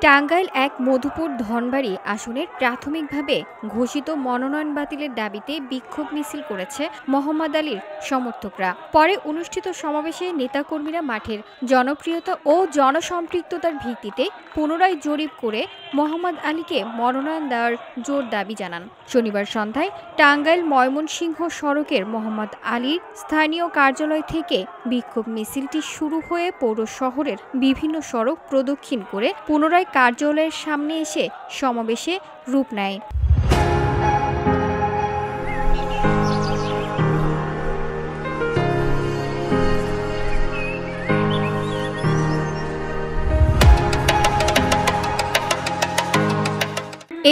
টাঙ্গাইল এক মধুপুর ধনবাড়ী আসনের প্রাথমিকভাবে ঘোষিত মনোনয়ন বাতিলের দাবিতে বিক্ষোভ মিছিল করেছে মোহাম্মদ আলীর সমর্থকরা। পরে অনুষ্ঠিত সমাবেশে নেতাকর্মীরা মাঠের জনপ্রিয়তা ও জনসম্পৃক্ততার ভিত্তিতে পুনরায় জরিপ করে মোহাম্মদ আলীকে মনোনয়ন দেওয়ার জোর দাবি জানান। শনিবার সন্ধ্যায় টাঙ্গাইল ময়মনসিংহ সড়কের মোহাম্মদ আলীর স্থানীয় কার্যালয় থেকে বিক্ষোভ মিছিলটি শুরু হয়ে পৌর শহরের বিভিন্ন সড়ক প্রদক্ষিণ করে পুনরায় কার্যালয়ের সামনে এসে সমাবেশে রূপ নেয়।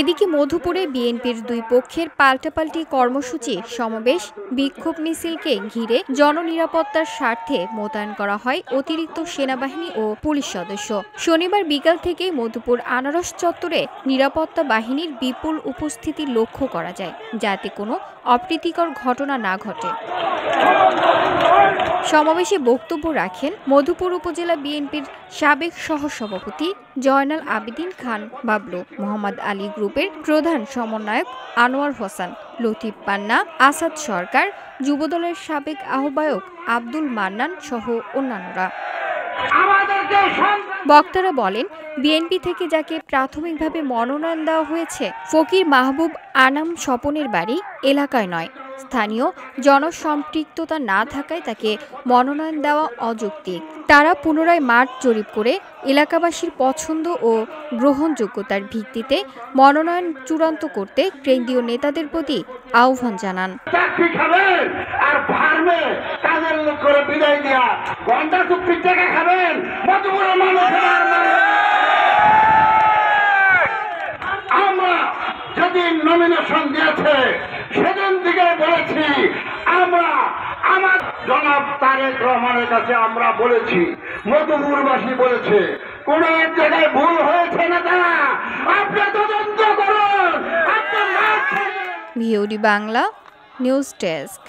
এদিকে মধুপুরে বিএনপির দুই পক্ষের পাল্টাপাল্টি কর্মসূচি, সমাবেশ, বিক্ষোভ মিছিলকে ঘিরে জননিরাপত্তার স্বার্থে মোতায়েন করা হয় অতিরিক্ত সেনাবাহিনী ও পুলিশ সদস্য। শনিবার বিকাল থেকেই মধুপুর আনারস চত্বরে নিরাপত্তা বাহিনীর বিপুল উপস্থিতি লক্ষ্য করা যায়, যাতে কোনো অপ্রীতিকর ঘটনা না ঘটে। সমাবেশে বক্তব্য রাখেন মধুপুর উপজেলা বিএনপির সাবেক সহসভাপতি জয়নাল আবেদিন খান বাবলু, মোহাম্মদ আলী গ্রুপের প্রধান সমন্বয়ক আনোয়ার হোসেন, লতিফ পান্না, আসাদ সরকার, যুবদলের সাবেক আহ্বায়ক আব্দুল মান্নান সহ অন্যান্যরা। বক্তারা বলেন, বিএনপি থেকে যাকে প্রাথমিকভাবে মনোনয়ন দেওয়া হয়েছে ফকির মাহবুব আনাম স্বপনের বাড়ি এলাকায় নয়, স্থানীয় জনসম্পৃক্ততা না থাকায় তাকে মনোনয়ন দেওয়া অযৌক্তিক। তারা পুনরায় মাঠ জরিপ করে এলাকাবাসীর পছন্দ ও গ্রহণযোগ্যতার ভিত্তিতে মনোনয়ন চূড়ান্ত করতে কেন্দ্রীয় নেতাদের প্রতি আহ্বান জানান। যেদিন নমিনেশন দিয়েছে সেদিন থেকে বলেছি, আমরা আমার জনাব তারেক রহমানের কাছে আমরা বলেছি, মধুপুরবাসী বলেছে, কোন এক জায়গায় ভুল হয়েছে না তারা আপনি তদন্ত করুন। VOD Bangla news desk.